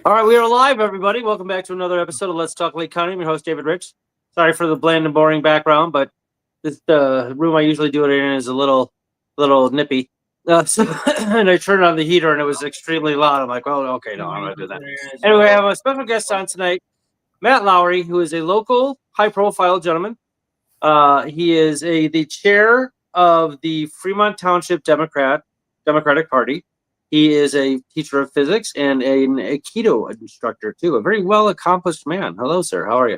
All right, we are live, everybody. Welcome back to another episode of Let's Talk Lake County. I'm your host, David Rich. Sorry for the bland and boring background, but this room I usually do it in is a little nippy. And I turned on the heater and it was extremely loud. I'm like, oh, okay, no, I'm going to do that. Anyway, I have a special guest on tonight, Matt Lowry, who is a local high-profile gentleman. He is the chair of the Fremont Township Democratic Party. He is a teacher of physics and an Aikido instructor too. A very well accomplished man. Hello, sir. How are you?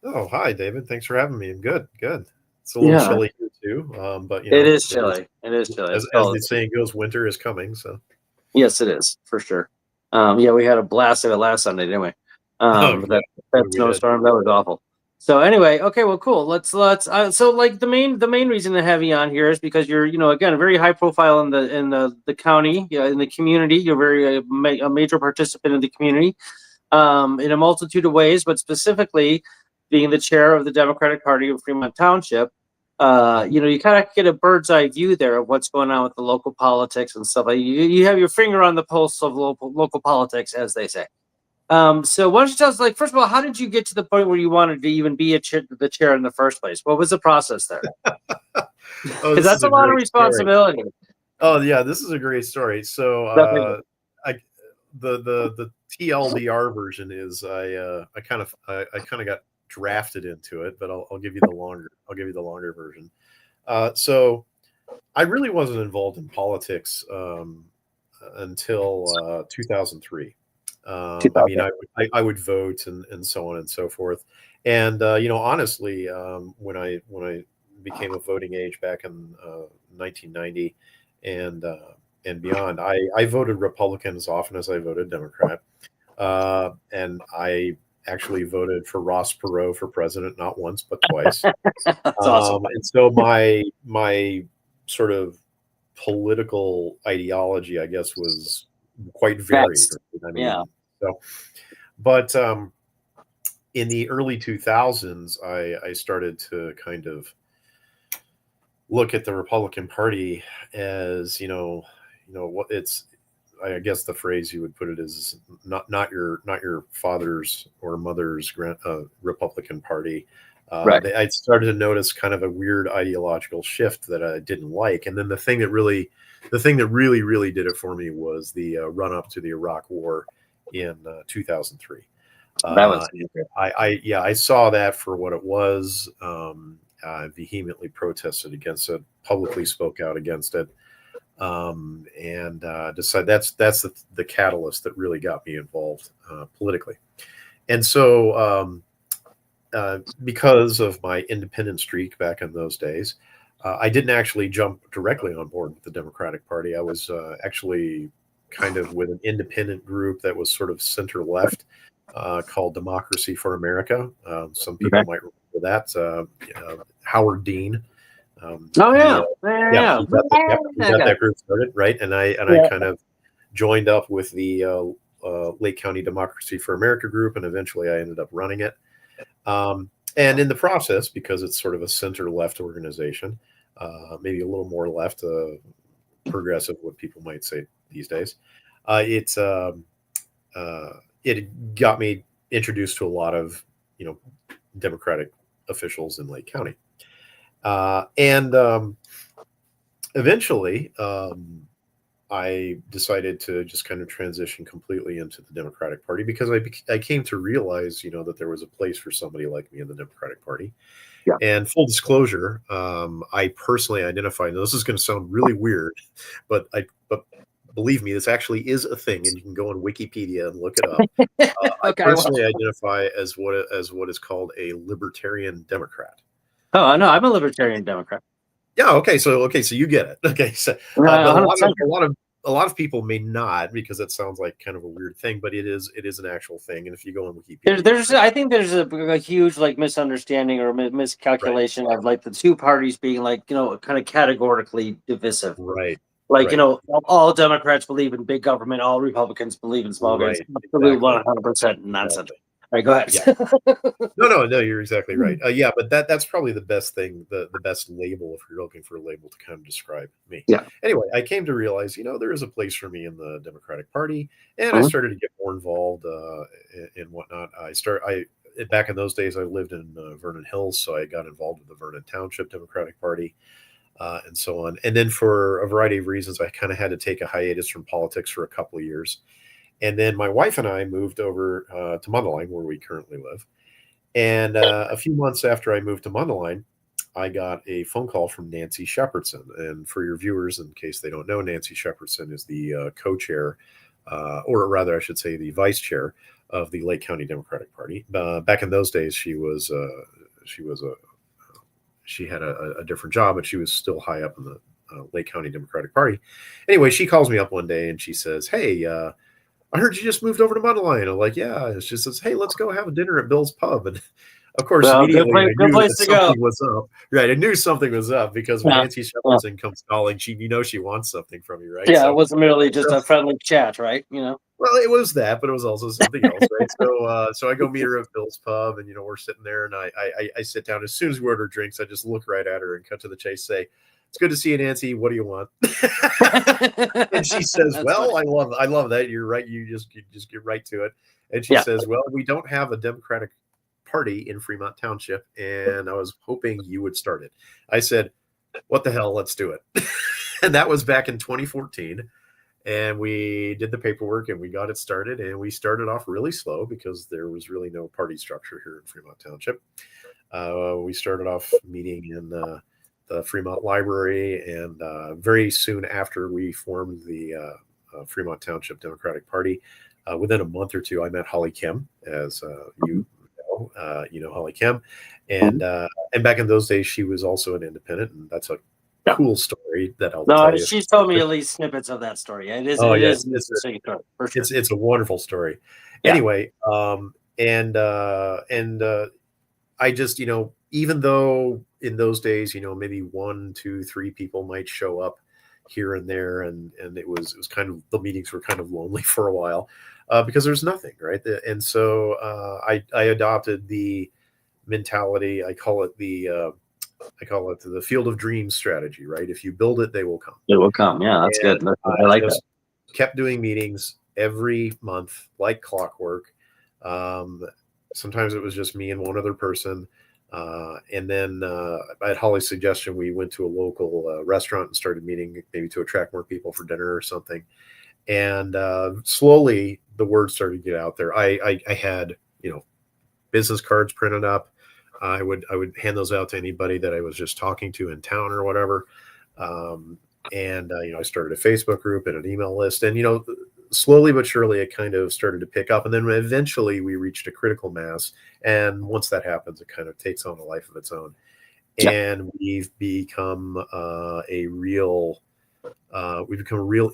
Oh, hi, David. Thanks for having me. I'm good. It's a little chilly here too, but it is chilly. It is chilly. As the saying goes, winter is coming. So yes, it is for sure. We had a blast of it last Sunday, didn't we? That snowstorm, that was awful. So anyway, okay, well, cool. Let's so like the main reason to have you on here is because you're again very high profile in the county, in the community. You're very a major participant in the community, in a multitude of ways, but specifically being the chair of the Democratic Party of Fremont Township. You kind of get a bird's eye view there of what's going on with the local politics and stuff. Like you have your finger on the pulse of local politics, as they say. So why don't you tell us, like, first of all, how did you get to the point where you wanted to even be the chair in the first place? What was the process there? Because that's a lot of responsibility. Oh yeah, this is a great story. So the TLDR version is I kind of got drafted into it, but I'll give you the longer version. So I really wasn't involved in politics until 2003. I mean, I would vote and so on and so forth. And honestly, when I became of voting age back in 1990 and beyond, I voted Republican as often as I voted Democrat, and I actually voted for Ross Perot for president not once but twice. That's awesome. And so my sort of political ideology, I guess, was quite varied. I mean, yeah. So, but in the early 2000s, I started to kind of look at the Republican Party as what it's. I guess the phrase you would put it is not your father's or mother's Republican Party. Right. I started to notice kind of a weird ideological shift that I didn't like, and then the thing that really did it for me was the run up to the Iraq War in 2003. That was I saw that for what it was. I vehemently protested against it, publicly spoke out against it, and decided that's the catalyst that really got me involved politically. And so because of my independent streak back in those days, I didn't actually jump directly on board with the Democratic Party. I was actually kind of with an independent group that was sort of center left called Democracy for America. Some people might remember that. Howard Dean. He got that group started, right? And I kind of joined up with the Lake County Democracy for America group, and eventually I ended up running it. And in the process, because it's sort of a center-left organization, maybe a little more left, progressive, what people might say these days, it got me introduced to a lot of Democratic officials in Lake County, and eventually I decided to just kind of transition completely into the Democratic Party because I came to realize, that there was a place for somebody like me in the Democratic Party. Yeah. And full disclosure, I personally identify, and this is going to sound really weird, but believe me, this actually is a thing, and you can go on Wikipedia and look it up. I personally identify as what is called a libertarian Democrat. Oh, no, I'm a libertarian Democrat. Yeah. Okay. So you get it. Okay. So a lot of people may not, because it sounds like kind of a weird thing, but it is an actual thing. And if you go on Wikipedia, I think there's a huge misunderstanding or miscalculation of the two parties being kind of categorically divisive. Right. All Democrats believe in big government, all Republicans believe in small government. Absolutely 100% nonsense. right, go ahead. Yeah. No, you're exactly right. Yeah, but that's probably the best thing, the best label if you're looking for a label to kind of describe me. Yeah. Anyway, I came to realize, there is a place for me in the Democratic Party, and I Mhm. started to get more involved in whatnot. Back in those days, I lived in Vernon Hills, so I got involved with the Vernon Township Democratic Party. And so on. And then for a variety of reasons, I kind of had to take a hiatus from politics for a couple of years. And then my wife and I moved over to Mundelein, where we currently live. And a few months after I moved to Mundelein, I got a phone call from Nancy Shepherdson. And for your viewers, in case they don't know, Nancy Shepherdson is the co-chair, or rather, I should say, the vice chair of the Lake County Democratic Party. Back in those days, she had a different job, but she was still high up in the Lake County Democratic Party. Anyway, she calls me up one day and she says, "Hey, I heard you just moved over to Mundelein." I'm like, "Yeah." And she says, "Hey, let's go have a dinner at Bill's Pub." And of course, Well, immediately I good knew place that to go. something was up. Right, I knew something was up because when Yeah. Nancy Shepherdson comes calling, she wants something from you, right? Yeah, So it wasn't merely just a friendly chat, right? well, it was that, but it was also something else, right? So I go meet her at Bill's Pub, and we're sitting there, and I sit down. As soon as we order drinks, I just look right at her and cut to the chase. Say, "It's good to see you, Nancy. What do you want?" And she says, "Well, I love that. You're right. You just get right to it." And she says, "Well, we don't have a Democratic Party in Fremont Township, and I was hoping you would start it." I said, "What the hell? Let's do it." And that was back in 2014. And we did the paperwork and we got it started. And we started off really slow because there was really no party structure here in Fremont Township. We started off meeting in the Fremont Library, and very soon after we formed the Fremont Township Democratic Party, within a month or two, I met Holly Kim, as you know Holly Kim, and back in those days, she was also an independent, and that's a cool story that I'll tell you. She's told me at least snippets of that story. It is Oh, it yeah, is an interesting story, for sure. it's a wonderful story. Yeah. Anyway, I just, even though in those days, maybe 1, 2, 3 people might show up here and there, and it was kind of, the meetings were kind of lonely for a while because there's nothing, right? And so I adopted the mentality. I call it the field of dreams strategy, right? If you build it, they will come. It will come. Yeah, that's good. I like that. Kept doing meetings every month like clockwork. Sometimes it was just me and one other person. And then at Holly's suggestion, we went to a local restaurant and started meeting, maybe to attract more people for dinner or something. And slowly the word started to get out there. I had, business cards printed up. I would hand those out to anybody that I was just talking to in town or whatever. I started a Facebook group and an email list, and slowly but surely it kind of started to pick up, and then eventually we reached a critical mass. And once that happens, it kind of takes on a life of its own. And we've become a real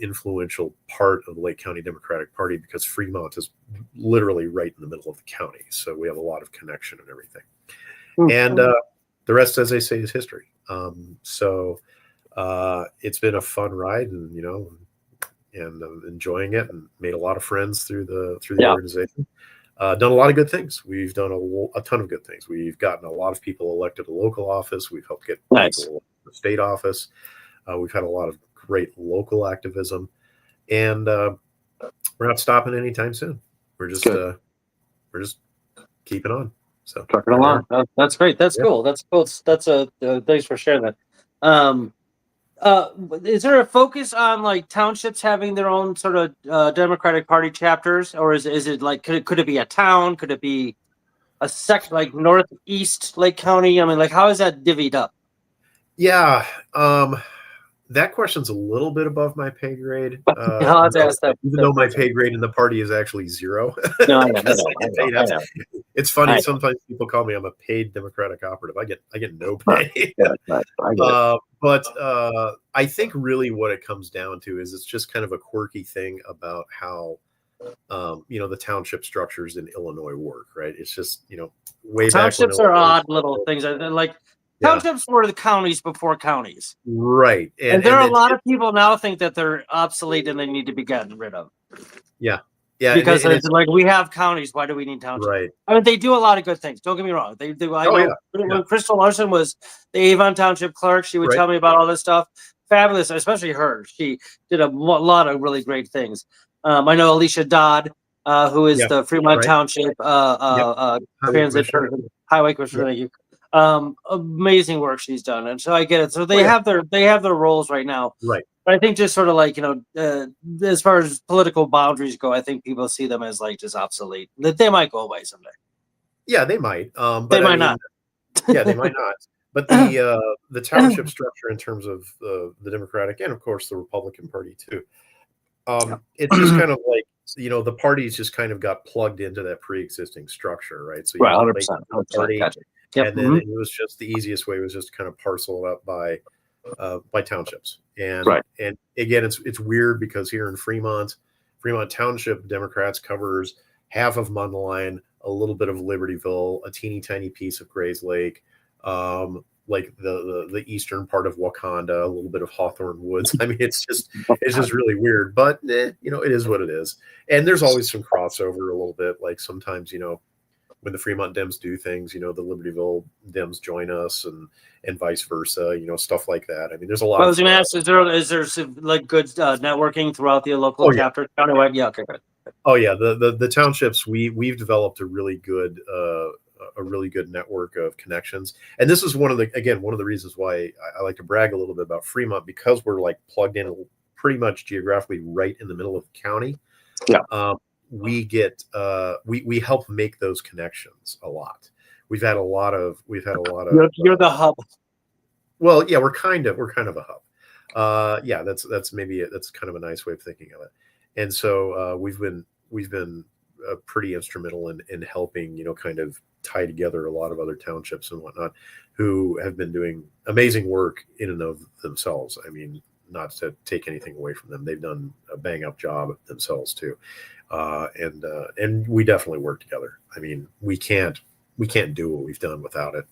influential part of the Lake County Democratic Party, because Fremont is literally right in the middle of the county, so we have a lot of connection and everything. And the rest, as they say, is history. So it's been a fun ride, and enjoying it, and made a lot of friends through the organization. Done a lot of good things. We've done a ton of good things. We've gotten a lot of people elected to local office. We've helped get people elected to state office. We've had a lot of great local activism, and we're not stopping anytime soon. We're just keeping on. So trucking along. That's great. That's cool. That's cool. Thanks for sharing that. Is there a focus on like townships having their own sort of Democratic Party chapters, or is it like could it be a town? Could it be a like northeast Lake County? I mean, like, how is that divvied up? Yeah. That question's a little bit above my pay grade. I'll have to ask that. Even though my pay grade in the party is actually 0. No, I know. It's funny. Sometimes people call me, I'm a paid Democratic operative. I get no pay. But I think really what it comes down to is it's just kind of a quirky thing about how the township structures in Illinois work, right? It's just way back. Townships are odd little things. Like townships were the counties before counties, right? And there are a lot of people now think that they're obsolete and they need to be gotten rid of. Yeah, Yeah, because and it's like we have counties. Why do we need townships? right. I mean, they do a lot of good things. Don't get me wrong. They do. I Oh know yeah, yeah, when Crystal Larson was the Avon Township clerk, she would right. tell me about all this stuff. Fabulous, especially her. She did a lot of really great things. I know Alicia Dodd, who is Yeah, the Fremont right. Township Yep. Highway transit commissioner. person, highway commissioner. Yep. Thank you. Amazing work she's done, and so I get it. So Oh yeah, they have their roles right now. right. But I think just sort of like, as far as political boundaries go, I think people see them as like just obsolete. That they might go away someday. Yeah, they might. They But I might mean, not. yeah, they might not. But the township structure in terms of the Democratic and of course the Republican Party too. It's just kind of like the parties just kind of got plugged into that pre-existing structure, right? So you Right, had the hundred Lake percent, County 100%. Party, Gotcha. Yep. and then it was just the easiest way was just to kind of parcel it up by townships. Right. And again, it's weird because here in Fremont Township Democrats covers half of Mundelein, a little bit of Libertyville, a teeny tiny piece of Grays Lake, like the eastern part of Wakanda, a little bit of Hawthorne Woods. I mean, it's just really weird, but it is what it is. And there's always some crossover a little bit. Like sometimes, when the Fremont Dems do things, the Libertyville Dems join us and vice versa, stuff like that. I mean, there's a lot Well, I of was going to ask, is there some, like good networking throughout the local oh yeah. chapter countywide? Yeah, okay, good. Oh yeah, the townships we've developed a really good network of connections, and this is one of the reasons why I like to brag a little bit about Fremont, because we're like plugged in pretty much geographically right in the middle of the county. Yeah. We get we help make those connections a lot. We've had a lot of You're the hub. well, yeah, we're kind of a hub. Yeah, that's that's kind of a nice way of thinking of it. And so we've been pretty instrumental in helping kind of tie together a lot of other townships and whatnot who have been doing amazing work in and of themselves. I mean, not to take anything away from them, they've done a bang up job themselves too, and we definitely work together. I mean, we can't do what we've done without it,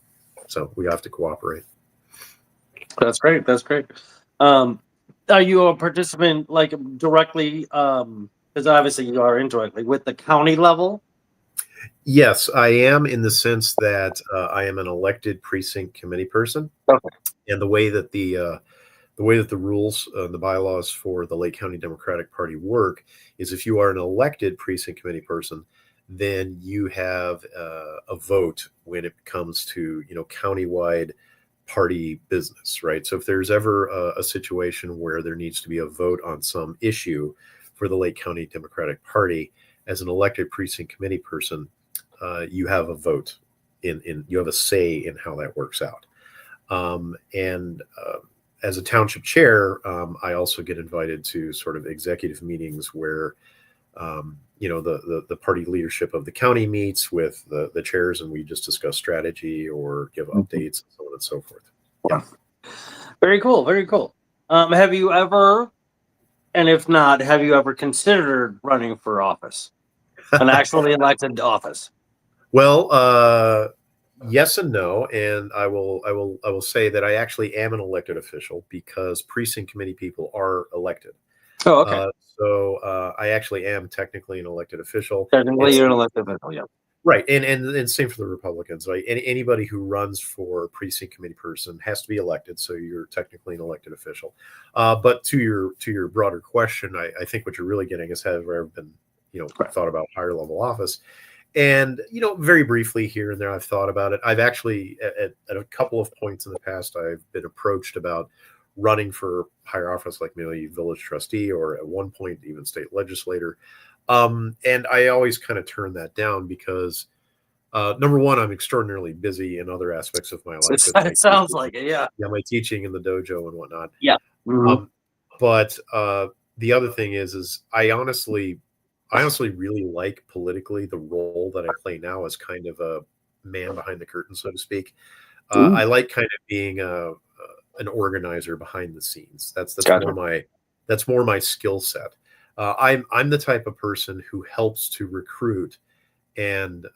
so we have to cooperate. That's great. That's great. Are you a participant like directly? Because obviously you are indirectly with the county level. Yes, I am, in the sense that I am an elected precinct committee person, Okay. and the way that the rules, the bylaws for the Lake County Democratic Party work is if you are an elected precinct committee person, then you have a vote when it comes to countywide party business, right? So if there's ever a situation where there needs to be a vote on some issue for the Lake County Democratic Party, as an elected precinct committee person, you have a vote you have a say in how that works out. And as a township chair, I also get invited to sort of executive meetings where the party leadership of the county meets with the chairs, and we just discuss strategy or give updates and so on and so forth. Yeah. Very cool. Very cool. Have you ever, and if not, have you ever considered running for office, an actually elected office? Well, yes and no, and I will say that I actually am an elected official because precinct committee people are elected. Oh, okay. So I actually am technically an elected official. Technically, you're an elected official, yeah. Right, and same for the Republicans. Right, anybody who runs for precinct committee person has to be elected, so you're technically an elected official. But to your broader question, I think what you're really getting is, have I ever been thought about higher level office? And very briefly here and there, I've thought about it. I've actually at a couple of points in the past, I've been approached about running for higher office, like maybe village trustee, or at one point even state legislator. And I always kind of turn that down because number one, I'm extraordinarily busy in other aspects of my life. It sounds like it, yeah. Yeah, my teaching in the dojo and whatnot. Yeah. Mm-hmm. But the other thing is I honestly really like politically the role that I play now as kind of a man behind the curtain, so to speak. I like kind of being an organizer behind the scenes. That's more my skill set. I'm the type of person who helps to recruit and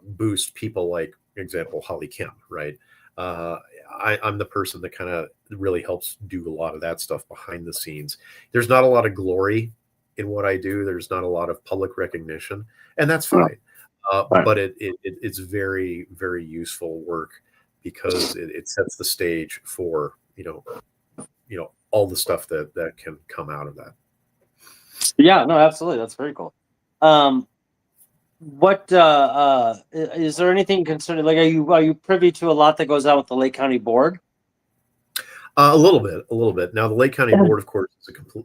boost people, like, for example, Holly Kim, right? I'm the person that kind of really helps do a lot of that stuff behind the scenes. There's not a lot of glory in what I do. There's not a lot of public recognition, and that's Yeah. fine. Right. But it's very, very useful work because it sets the stage for all the stuff that can come out of that. Yeah, no, absolutely. That's very cool. What is there anything concerning, like, are you privy to a lot that goes on with the Lake County Board? A little bit. Now, the Lake County Board, of course,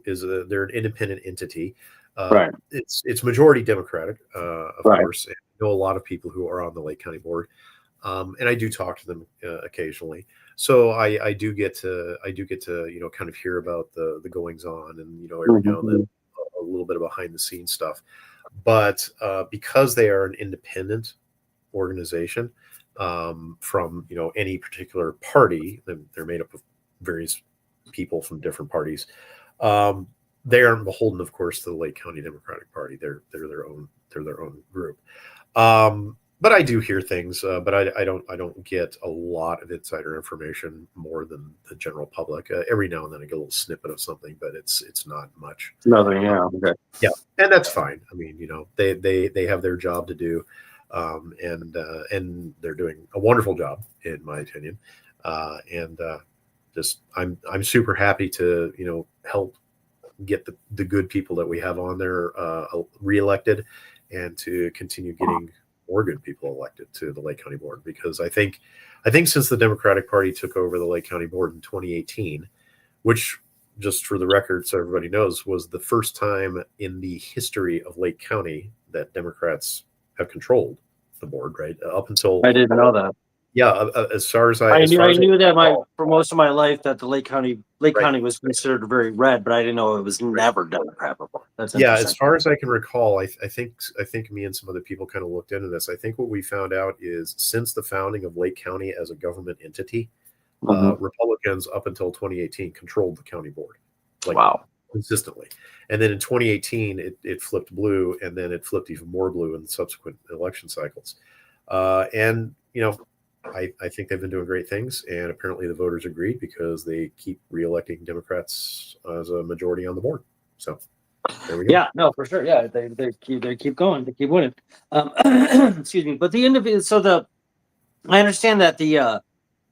they're an independent entity. Right. It's majority Democratic, of Right. course. And I know a lot of people who are on the Lake County Board, and I do talk to them occasionally. So I do get to kind of hear about the goings on, and every now and then a little bit of behind the scenes stuff. But because they are an independent organization from any particular party, they're made up of various people from different parties. They aren't beholden, of course, to the Lake County Democratic Party. They're their own group. But I do hear things, but I don't get a lot of insider information more than the general public. Every now and then I get a little snippet of something, but it's not much. Nothing. Yeah. Okay. Yeah, and that's fine. I mean, they have their job to do, and they're doing a wonderful job, in my opinion. And just I'm super happy to help get the good people that we have on there reelected, and to continue getting more good people elected to the Lake County Board, because I think since the Democratic Party took over the Lake County Board in 2018, which, just for the record, so everybody knows, was the first time in the history of Lake County that Democrats have controlled the board, right? Up until I didn't know that. Yeah, as far as I knew that recall, for most of my life that the Lake County Right. was considered very red, but I didn't know it was never Democrat before. That's Yeah, interesting. as far as I can recall, I think me and some other people kind of looked into this. I think what we found out is, since the founding of Lake County as a government entity, Republicans up until 2018 controlled the county board, like, Wow. consistently. And then in 2018, it flipped blue, and then it flipped even more blue in the subsequent election cycles. And I think they've been doing great things, and apparently the voters agreed, because they keep reelecting Democrats as a majority on the board. So there we go. Yeah, no, for sure. Yeah, they keep going, they keep winning. Excuse me, but the individual. So I understand that the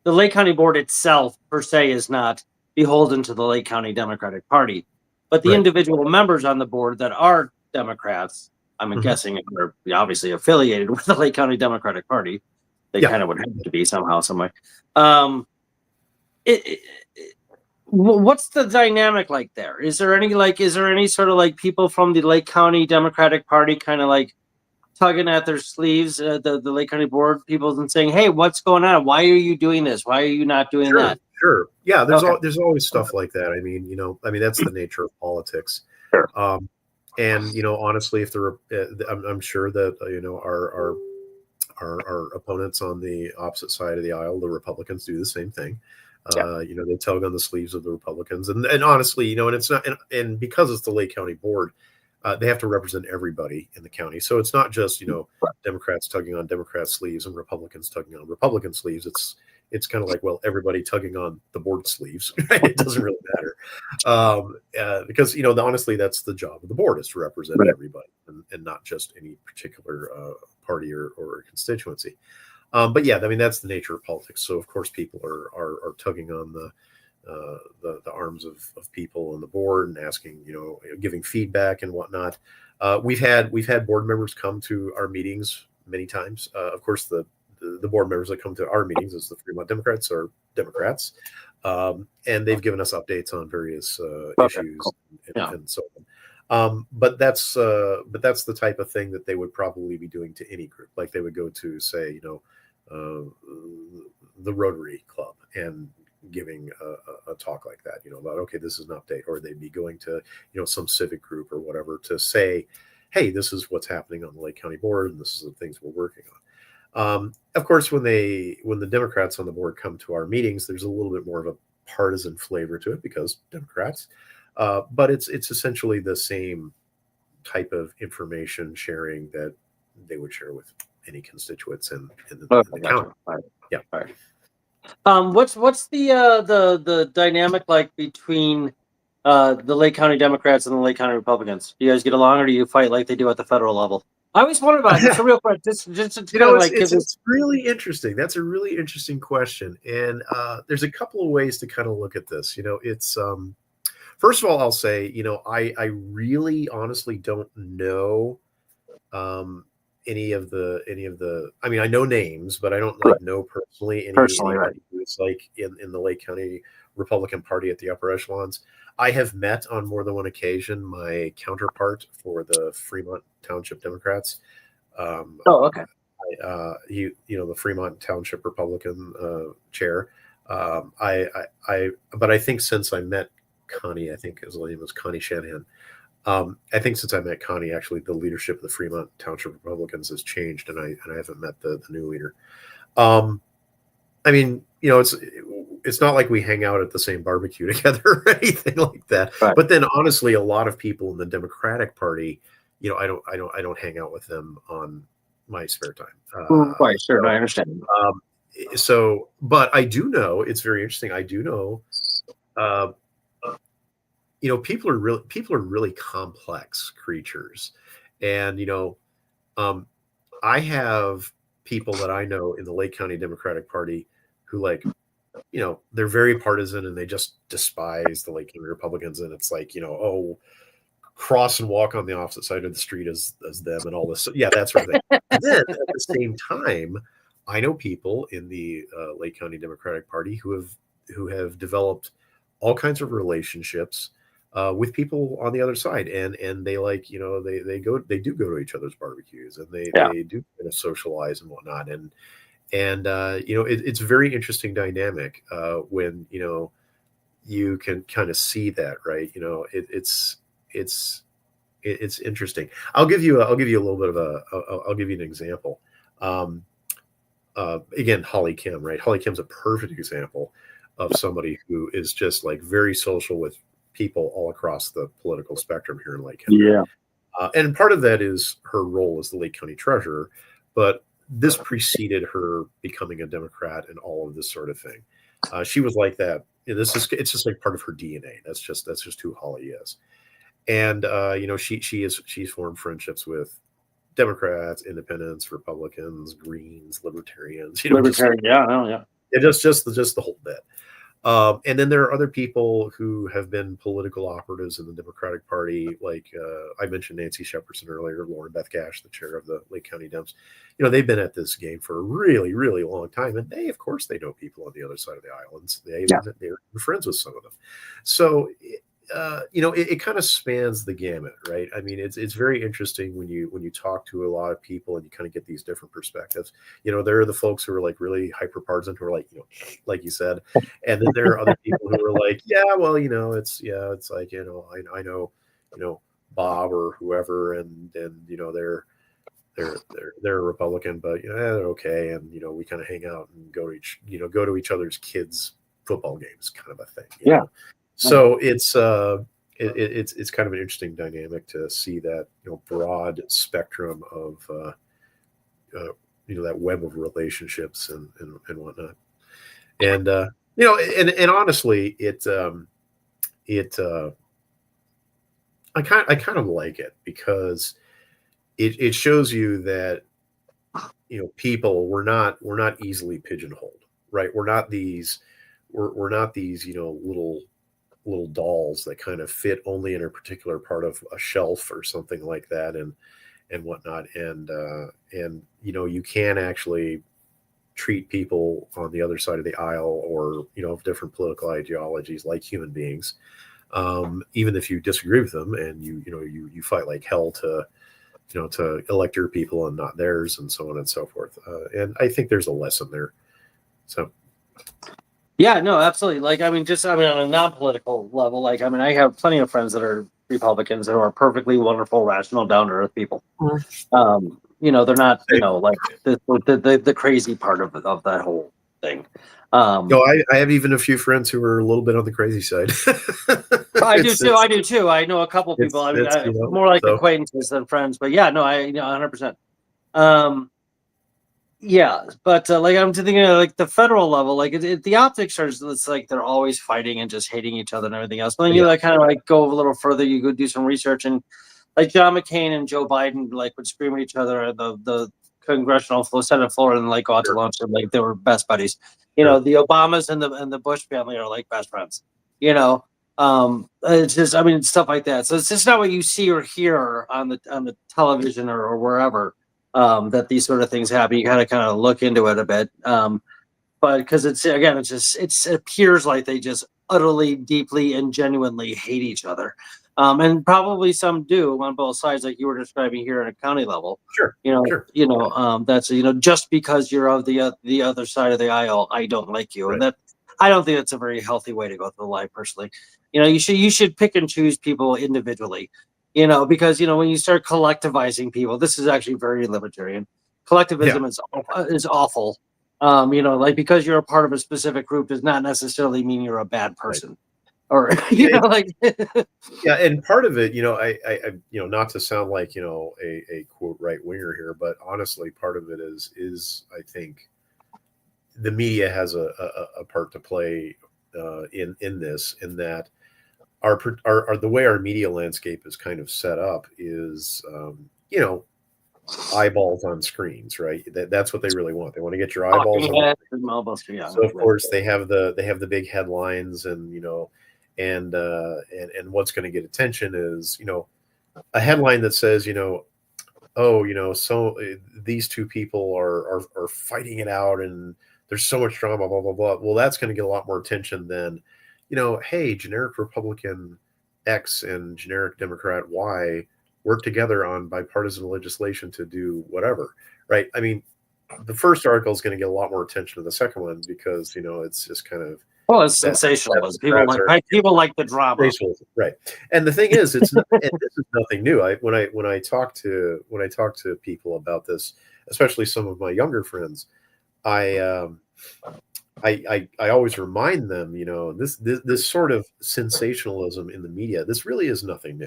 Lake County Board itself per se is not beholden to the Lake County Democratic Party, but the Right. individual members on the board that are Democrats, I'm guessing, are obviously affiliated with the Lake County Democratic Party. They Yeah. kind of would have to be somehow, some way. What's the dynamic like there? Is there any sort of like people from the Lake County Democratic Party kind of like tugging at their sleeves, the Lake County Board people, and saying, "Hey, what's going on? Why are you doing this? Why are you not doing that?" Sure. Yeah, there's Okay. there's always stuff like that. I mean, that's the nature of politics. Sure. And honestly, if I'm sure that our opponents on the opposite side of the aisle, the Republicans, do the same thing. Yeah. They tug on the sleeves of the Republicans, and honestly, and it's not, and because it's the Lake County Board, they have to represent everybody in the county. So it's not just Democrats tugging on Democrat sleeves and Republicans tugging on Republican sleeves. It's kind of like, well, everybody tugging on the board sleeves. It doesn't really matter, because honestly, that's the job of the board, is to represent everybody, and not just any particular party or constituency. But yeah, I mean, that's the nature of politics. So of course, people are tugging on the arms of people on the board, and asking, giving feedback and whatnot. We've had board members come to our meetings many times. Of course, the board members that come to our meetings as the Fremont Democrats are Democrats, and they've given us updates on various issues, Cool. and so on. But that's the type of thing that they would probably be doing to any group. Like, they would go to, say, the Rotary Club, and giving a talk like that, about, okay, this is an update. Or they'd be going to some civic group or whatever to say, hey, this is what's happening on the Lake County Board, and this is the things we're working on. Of course, when the Democrats on the board come to our meetings, there's a little bit more of a partisan flavor to it, because Democrats. But it's essentially the same type of information sharing that they would share with any constituents in the county. Right. Yeah. Right. What's the dynamic like between the Lake County Democrats and the Lake County Republicans? Do you guys get along, or do you fight like they do at the federal level? I always wondered about it. It's a real question. Just to kind of like it's really interesting. That's a really interesting question, and there's a couple of ways to kind of look at this. It's first of all, I'll say, I really honestly don't know any of the. I mean, I know names, but I don't know personally anybody who's like in the Lake County Republican Party at the upper echelons. I have met on more than one occasion my counterpart for the Fremont Township Democrats. okay. The Fremont Township Republican chair. But I think since I met Connie, I think his name was Connie Shanahan. I think since I met Connie, actually, the leadership of the Fremont Township Republicans has changed, and I haven't met the new leader. I mean, it's not like we hang out at the same barbecue together or anything like that. Right. But then, honestly, a lot of people in the Democratic Party, I don't hang out with them on my spare time. Right, sure, I understand. But I do know, it's very interesting. I do know, people are really complex creatures, and I have people that I know in the Lake County Democratic Party who they're very partisan and they just despise the Lake County Republicans, and it's like, cross and walk on the opposite side of the street as them and all this. Yeah, that sort of thing. And then at the same time, I know people in the Lake County Democratic Party who have developed all kinds of relationships with people on the other side, and they they do go to each other's barbecues, and they do kind of socialize and whatnot, and it's a very interesting dynamic when you can kind of see that, right? It's interesting. I'll give you a little bit of I'll give you an example. Again, Holly Kim, right? Holly Kim's a perfect example of somebody who is just like very social with people all across the political spectrum here in Lake County. Yeah. And part of that is her role as the Lake County treasurer, but this preceded her becoming a Democrat and all of this sort of thing. She was like that. It's just like part of her DNA. That's just who Holly is. And she's formed friendships with Democrats, Independents, Republicans, Greens, Libertarians. Just the whole bit. And then there are other people who have been political operatives in the Democratic Party, like I mentioned Nancy Shepardson earlier, Lauren Beth Gash, the chair of the Lake County Dems. They've been at this game for a really, really long time, and of course, they know people on the other side of the islands. They're friends with some of them. So, it kind of spans the gamut, right? I mean, it's very interesting when you talk to a lot of people and you kind of get these different perspectives. There are the folks who are like really hyper partisan, who are like, like you said, and then there are other people who are like, it's like, I know, Bob or whoever, and they're a Republican, but they're okay, and we kind of hang out and go to each other's kids' football games, kind of a thing. Yeah. So it's kind of an interesting dynamic to see that broad spectrum of that web of relationships and whatnot, and and honestly, I kind of like it because it shows you that people we're not easily pigeonholed, right? We're not these little dolls that kind of fit only in a particular part of a shelf or something like that, and whatnot. And you can actually treat people on the other side of the aisle or of different political ideologies like human beings, even if you disagree with them, and you fight like hell to elect your people and not theirs, and so on and so forth. And I think there's a lesson there. So. Yeah, no, absolutely. On a non-political level, I have plenty of friends that are Republicans who are perfectly wonderful, rational, down-to-earth people. They're not, like the crazy part of that whole thing. I have even a few friends who are a little bit on the crazy side. I do too. I know a couple people. More like acquaintances than friends, but yeah, no, 100%. Yeah, but like I'm thinking of like the federal level, like the optics are, it's like they're always fighting and just hating each other and everything else. But then you Yeah, like kind of like go a little further, you go do some research, and like John McCain and Joe Biden like would scream at each other at the congressional floor, Senate floor, and like go out to sure, lunch, and like they were best buddies. You know, sure. the Obamas and the Bush family are like best friends. You know, it's just, I mean, stuff like that. So it's just not what you see or hear on the television or wherever, that these sort of things happen. You kind of look into it a bit, but because it's, again, it appears like they just utterly, deeply, and genuinely hate each other, and probably some do on both sides, like you were describing here at a county level. Sure, sure. That's, just because you're of the other side of the aisle, I don't like you, and Right. that, I don't think that's a very healthy way to go through life, personally. You should pick and choose people individually, because when you start collectivizing people, this is actually very libertarian. Yeah, Collectivism is awful. Like, because you're a part of a specific group does not necessarily mean you're a bad right. person, or Yeah, like. yeah, and part of it, not to sound like a quote right winger here, but honestly, part of it is I think the media has a part to play in this, in that our the way our media landscape is kind of set up is eyeballs on screens, right? That's what they really want. They want to get your eyeballs Talking on. heads and elbows, yeah. So of course they have the big headlines, and what's going to get attention is a headline that says oh so these two people are fighting it out and there's so much drama, blah blah blah. Well, that's going to get a lot more attention than hey, generic Republican X and generic Democrat Y work together on bipartisan legislation to do whatever, right? I mean, the first article is going to get a lot more attention than the second one because it's just kind of Well, it's that's sensationalism. the crowds are People like the drama. racialism, right? And the thing is, and this is nothing new. When I talk to people about this, especially some of my younger friends, I I always remind them, this sort of sensationalism in the media, this really is nothing new.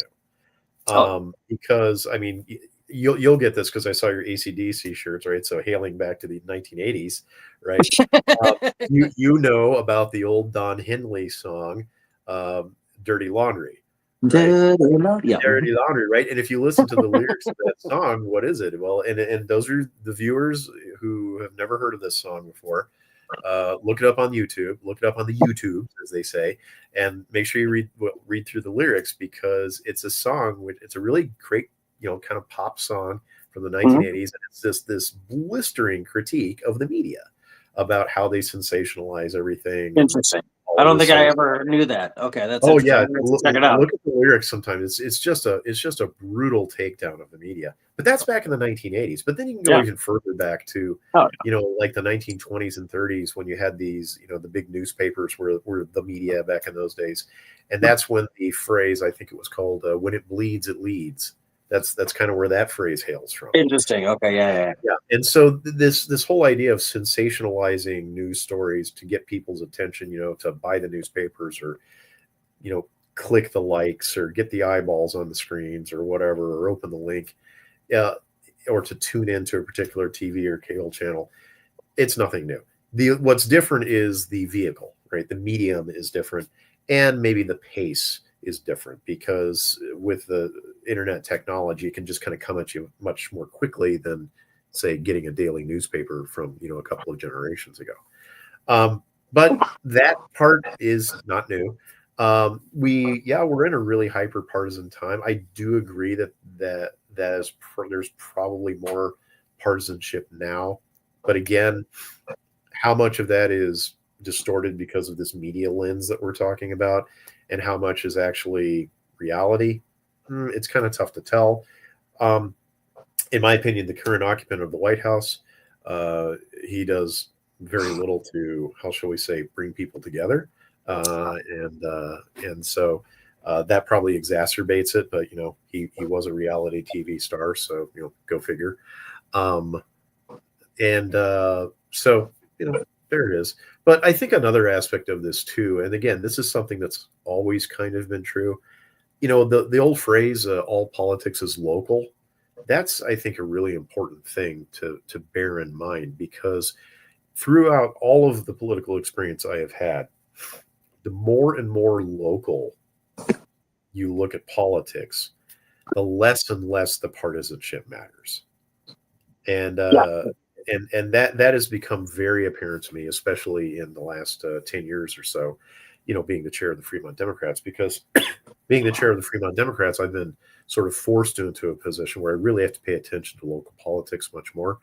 Oh, Because I mean, you'll get this because I saw your ACDC shirts, right? So hailing back to the 1980s, right? Uh, you know about the old Don Henley song, "Dirty Laundry," right? yeah. Dirty Laundry, right? And if you listen to the lyrics of that song, what is it? Well, and those are the viewers who have never heard of this song before. Look it up on YouTube. Look it up on the YouTube, as they say, and make sure you read through the lyrics, because it's a song which it's a really great, kind of pop song from the Mhm. 1980s, and it's just this blistering critique of the media about how they sensationalize everything and Interesting. I all don't this think I sort of. ever knew that. Okay, that's Oh interesting. yeah, I'm gonna check it out. look at the lyrics. Sometimes it's just a brutal takedown of the media. But that's back in the 1980s. But then you can go Yeah. even further back to, Oh, like the 1920s and 30s, when you had these, the big newspapers were the media back in those days, and that's when the phrase, I think it was called, "When it bleeds, it leads." That's kind of where that phrase hails from. interesting. Okay, yeah. Yeah, and so this whole idea of sensationalizing news stories to get people's attention, to buy the newspapers, or click the likes, or get the eyeballs on the screens, or whatever, or open the link, uh, or to tune into a particular TV or cable channel. It's nothing new. What's different is the vehicle, right? The medium is different, and maybe the pace is different, because with the internet technology, it can just kind of come at you much more quickly than, say, getting a daily newspaper from a couple of generations ago. But that part is not new. We're in a really hyper partisan time. I do agree that there's probably more partisanship now, but again, how much of that is distorted because of this media lens that we're talking about, and how much is actually reality? It's kind of tough to tell. Um, in my opinion, the current occupant of the White House, he does very little to, how shall we say, bring people together, and so that probably exacerbates it. But he was a reality TV star, so go figure. Um, and so there it is. But I think another aspect of this too, and again, this is something that's always kind of been true. The old phrase, "all politics is local." that's, I think, a really important thing to bear in mind, because throughout all of the political experience I have had, the more and more local you look at politics, the less and less the partisanship matters. And Yeah. that has become very apparent to me, especially in the last 10 years or so, being the chair of the Fremont Democrats, because being the chair of the Fremont Democrats, I've been sort of forced into a position where I really have to pay attention to local politics much more.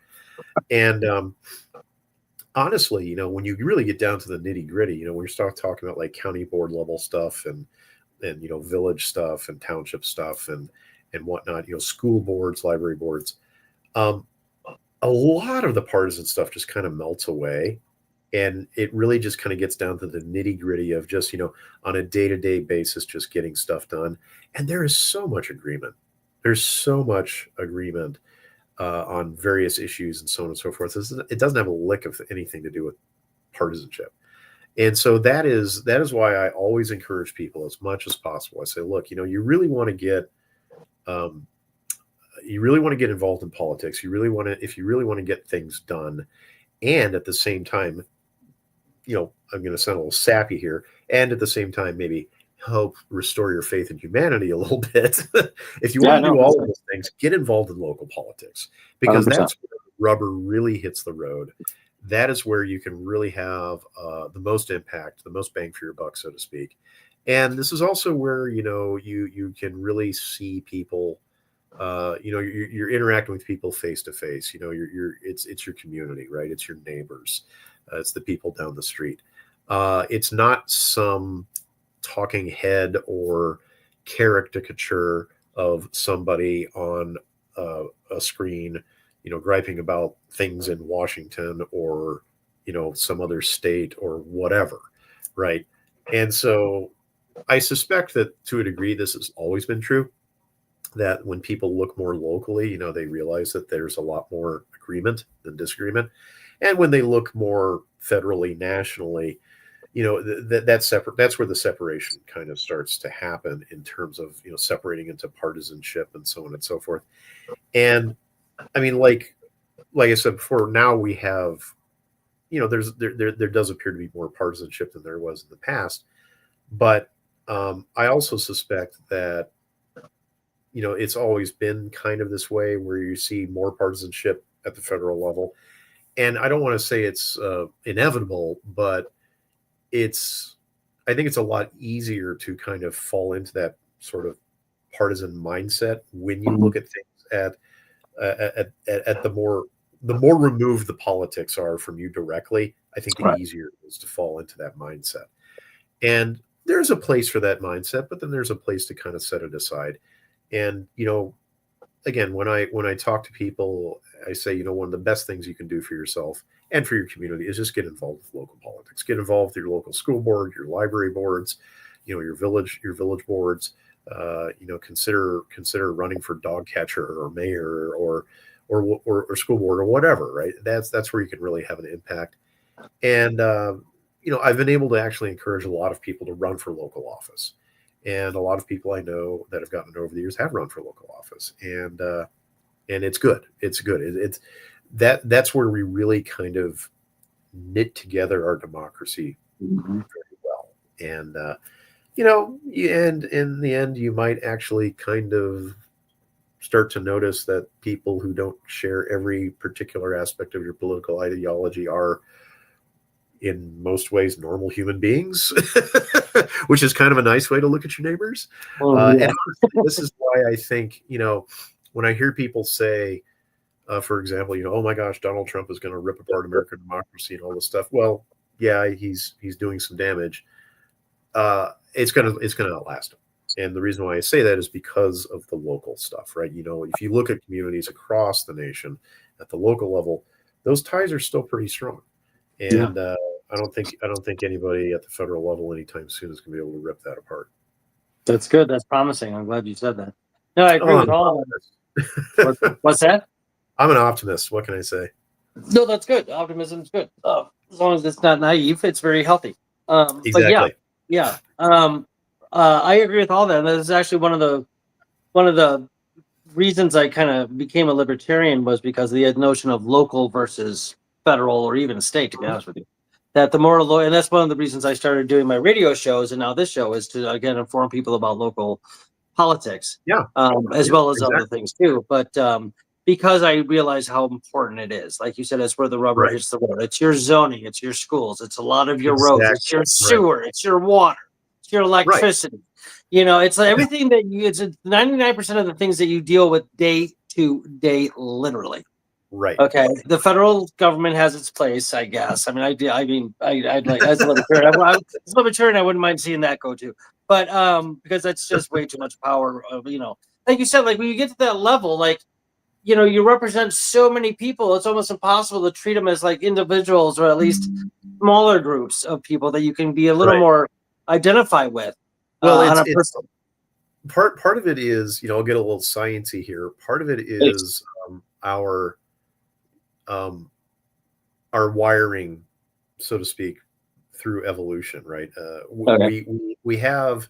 And honestly, when you really get down to the nitty gritty, when you start talking about like county board level stuff and village stuff and township stuff and whatnot, school boards, library boards, a lot of the partisan stuff just kind of melts away. And it really just kind of gets down to the nitty gritty of just, on a day-to-day basis, just getting stuff done. And there is so much agreement. There's so much agreement on various issues and so on and so forth. It doesn't have a lick of anything to do with partisanship. And so that is why I always encourage people as much as possible. I say, look, you really want to get involved in politics. If you really want to get things done, and at the same time, I'm going to sound a little sappy here, and at the same time, maybe help restore your faith in humanity a little bit. If you want to do all of those things, get involved in local politics, because 100%. that's where the rubber really hits the road. That is where you can really have the most impact, the most bang for your buck, so to speak. And this is also where, you can really see people, you're interacting with people face to face. It's your community, right? It's your neighbors. It's the people down the street. It's not some talking head or caricature of somebody on a screen, griping about things in Washington or, some other state or whatever, right? And so I suspect that to a degree, this has always been true, that when people look more locally, they realize that there's a lot more agreement than disagreement. And when they look more federally, nationally, that's separate. That's where the separation kind of starts to happen in terms of, separating into partisanship and so on and so forth. And I mean, like I said before, now we have, there does appear to be more partisanship than there was in the past. But I also suspect that, it's always been kind of this way where you see more partisanship at the federal level. And I don't want to say it's inevitable, but I think it's a lot easier to kind of fall into that sort of partisan mindset when you look at things at the more removed the politics are from you directly. I think the easier it is to fall into that mindset. And there's a place for that mindset, but then there's a place to kind of set it aside. And, again, when I talk to people, I say, one of the best things you can do for yourself and for your community is just get involved with local politics. Get involved with your local school board, your library boards, your village boards. Consider running for dog catcher or mayor or school board or whatever. Right? That's where you can really have an impact. And I've been able to actually encourage a lot of people to run for local office. And a lot of people I know that have gotten it over the years have run for local office, and it's good. It's good. That's where we really kind of knit together our democracy very well. And and in the end, you might actually kind of start to notice that people who don't share every particular aspect of your political ideology are, in most ways, normal human beings, which is kind of a nice way to look at your neighbors. And honestly, this is why I think, when I hear people say, for example, oh my gosh, Donald Trump is going to rip apart American democracy and all this stuff. Well, yeah, he's doing some damage. It's gonna outlast him. And the reason why I say that is because of the local stuff, right? If you look at communities across the nation at the local level, those ties are still pretty strong. And I don't think anybody at the federal level anytime soon is going to be able to rip that apart. That's good. That's promising. I'm glad you said that. No, I agree with all of that. What's that? I'm an optimist. What can I say? No, that's good. Optimism is good. As long as it's not naive, it's very healthy. Exactly. But yeah. I agree with all that. And this is actually one of the reasons I kind of became a libertarian was because of the notion of local versus federal or even state, to be honest with you. That the more, and that's one of the reasons I started doing my radio shows, and now this show is to again inform people about local politics, Yeah. as Yeah, well as exactly. other things too. But because I realize how important it is, like you said, it's where the rubber Right. hits the road. It's your zoning, it's your schools, it's a lot of your roads, it's Exactly. your Right. sewer, it's your water, it's your Right. electricity. It's like everything that you. It's 99% of the things that you deal with day to day, literally. Right. Okay, the federal government has its place, I guess. I mean, I'd like as a libertarian, I wouldn't mind seeing that go too. But because that's just way too much power. Like you said, like when you get to that level, like you represent so many people, it's almost impossible to treat them as like individuals or at least smaller groups of people that you can be a little Right. more identify with Well, on a it's personal. part of it is, I'll get a little sciencey here. Part of it is our wiring, so to speak, through evolution, right? Okay. We have,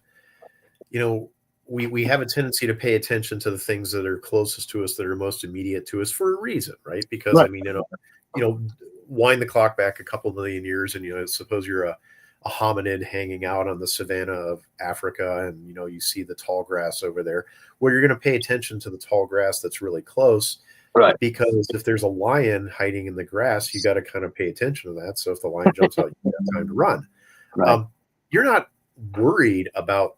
we have a tendency to pay attention to the things that are closest to us, that are most immediate to us, for a reason, right? Because Right. I mean, wind the clock back a couple million years, and suppose you're a hominid hanging out on the savanna of Africa, and you see the tall grass over there. Well, you're going to pay attention to the tall grass that's really close, Right. because if there's a lion hiding in the grass, you got to kind of pay attention to that. So if the lion jumps out, you got time to run. Right. You're not worried about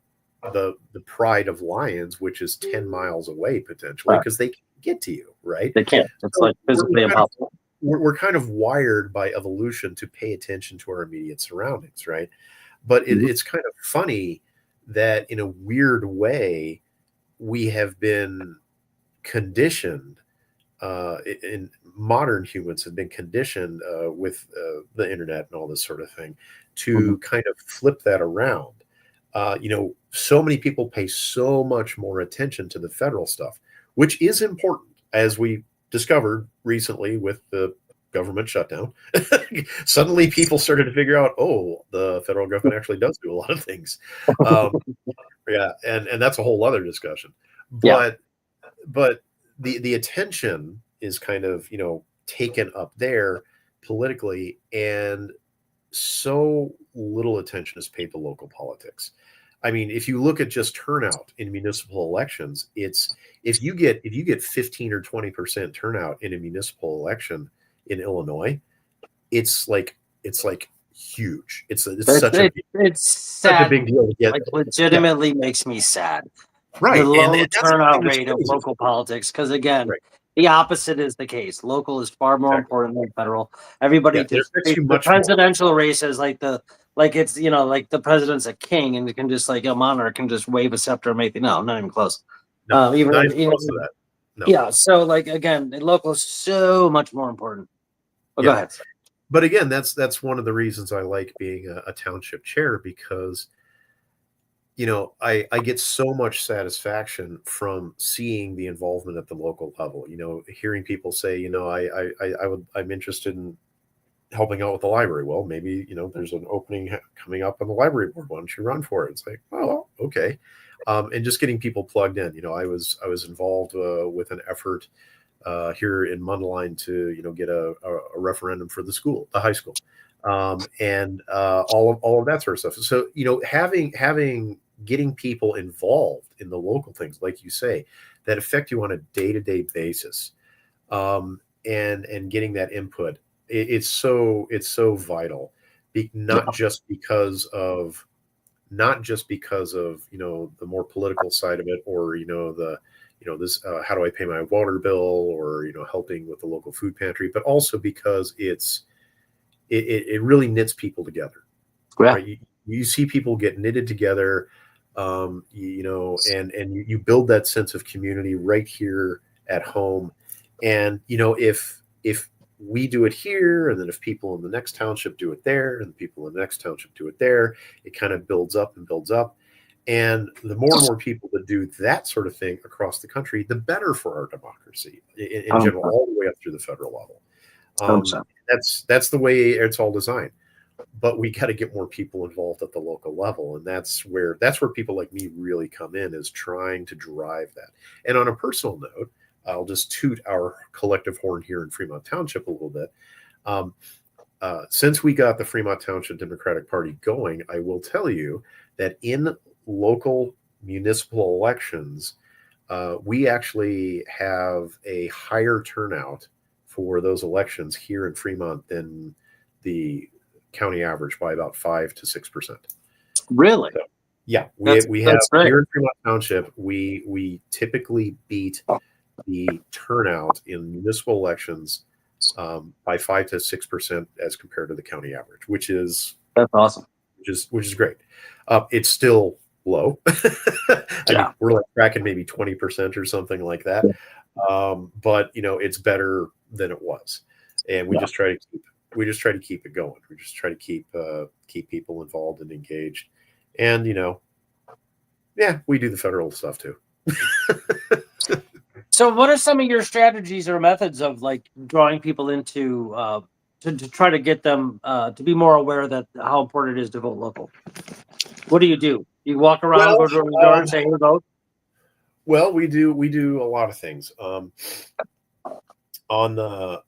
the pride of lions, which is 10 miles away potentially, Right. because they can get to you, right? They can't. It's So like physically impossible. we're kind of wired by evolution to pay attention to our immediate surroundings, right? But it's kind of funny that in a weird way, we have been conditioned, in modern humans have been conditioned with the internet and all this sort of thing, to kind of flip that around. So many people pay so much more attention to the federal stuff, which is important, as we discovered recently with the government shutdown. Suddenly people started to figure out, oh, the federal government actually does do a lot of things. Yeah, and that's a whole other discussion. Yeah. But the attention is kind of taken up there politically, and so little attention is paid to local politics. I mean, if you look at just turnout in municipal elections, it's if you get 15 or 20% turnout in a municipal election in Illinois, it's like huge. It's such a sad. big deal to get. Like Yeah, legitimately makes me sad. The right. And low that's the thing turnout that's rate of crazy. local politics, because again, Right. the opposite is the case. Local is far more Exactly. important than federal. Everybody Yeah, it just affects treats you the much more. presidential race as like it's like the president's a king and it can just like a monarch can just wave a scepter and make no, not even close. No, Even not even close to that. No. yeah. So like again, the local is so much more important. But go Yeah. ahead. But again, that's one of the reasons I like being a township chair, because I get so much satisfaction from seeing the involvement at the local level. Hearing people say, I'm interested in helping out with the library. Well, maybe there's an opening coming up on the library board. Why don't you run for it? It's like, oh, okay. And just getting people plugged in. I was involved with an effort here in Mundelein to get a referendum for the high school, and all of that sort of stuff. So getting people involved in the local things, like you say, that affect you on a day-to-day basis, and getting that input, it's so vital. Not just because of the more political side of it, or this how do I pay my water bill, or helping with the local food pantry, but also because it really knits people together. Yeah. Right? You see people get knitted together, and you build that sense of community right here at home. And if we do it here, and then if people in the next township do it there, and the people in the next township do it there, it kind of builds up and builds up. And the more and more people that do that sort of thing across the country, the better for our democracy in general, all the way up through the federal level. That's the way it's all designed. but we got to get more people involved at the local level, and that's where people like me really come in, is trying to drive that. And on a personal note, I'll just toot our collective horn here in Fremont Township a little bit. Since we got the Fremont Township Democratic Party going, I will tell you that in local municipal elections, we actually have a higher turnout for those elections here in Fremont than the county average by about 5 to 6%. Really? So, yeah, we have great. here in Fremont Township, we typically beat the turnout in municipal elections by 5 to 6% as compared to the county average, which is awesome. Which is great. It's still low. I mean, we're like tracking maybe 20% or something like that. But it's better than it was, and we just try to keep it going. We just try to keep people involved and engaged, and we do the federal stuff too. So what are some of your strategies or methods of like drawing people into to try to get them to be more aware that how important it is to vote local? What do? You walk around, go door to door, and say, "Hey, vote." Well, we do a lot of things. On the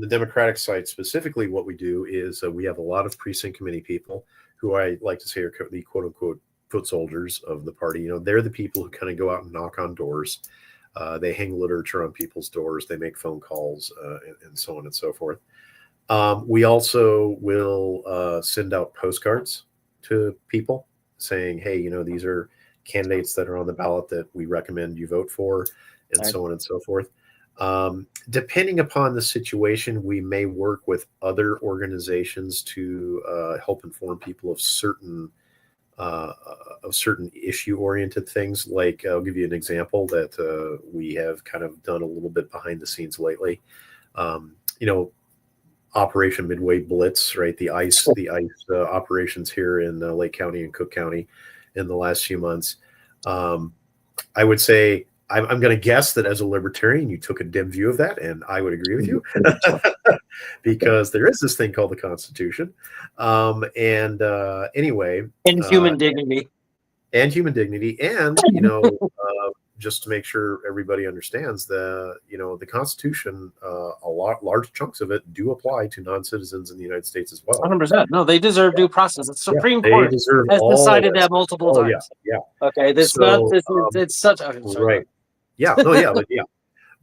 Democratic side specifically, what we do is we have a lot of precinct committee people who I like to say are the quote unquote foot soldiers of the party. They're the people who kind of go out and knock on doors. They hang literature on people's doors. They make phone calls and so on and so forth. We also will send out postcards to people saying, hey, these are candidates that are on the ballot that we recommend you vote for, and so on and so forth. Depending upon the situation, we may work with other organizations to help inform people of certain issue-oriented things. Like, I'll give you an example that we have kind of done a little bit behind the scenes lately. Operation Midway Blitz, right? The ICE operations here in Lake County and Cook County in the last few months. I would say I'm going to guess that as a libertarian, you took a dim view of that, and I would agree with you because there is this thing called the Constitution, anyway, and human dignity, and just to make sure everybody understands the Constitution, large chunks of it do apply to non-citizens in the United States as well. 100%. No, they deserve due process. The Supreme Court has decided that multiple times. Yeah. Okay, it's such a right. Yeah. No. Yeah.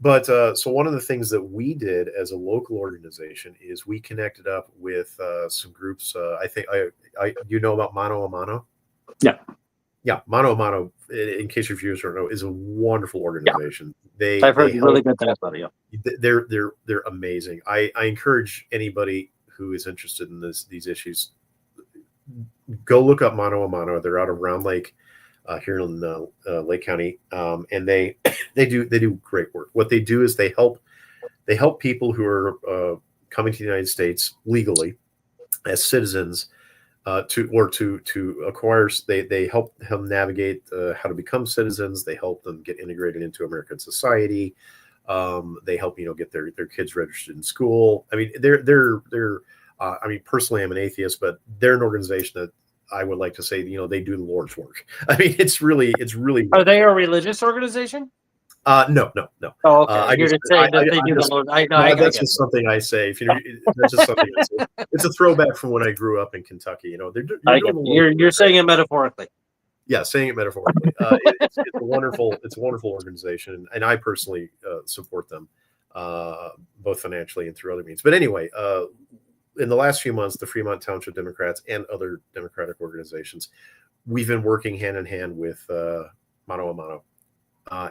But so one of the things that we did as a local organization is we connected up with some groups. I think about Mano a Mano. Yeah, Mano a Mano, in case your viewers don't know, is a wonderful organization. Yeah. I've heard really good things about it. Yeah. They're amazing. I encourage anybody who is interested in these issues, go look up Mano a Mano. They're out of Round Lake, here in Lake County, and they do great work. What they do is they help people who are coming to the United States legally as citizens. To acquire, they help them navigate how to become citizens. They help them get integrated into American society. They help get their kids registered in school. I mean, they're I mean, personally, I'm an atheist, but they're an organization that I would like to say they do the Lord's work. I mean, it's really. Are they a religious organization? No. Oh, okay. You're just saying that they do the Lord. That's just something I say. That's just something I say. It's a throwback from when I grew up in Kentucky. You're saying it metaphorically. Yeah, saying it metaphorically. It's a wonderful organization, and I personally support them both financially and through other means. But anyway, in the last few months, the Fremont Township Democrats and other Democratic organizations, we've been working hand in hand with Mano a Mano.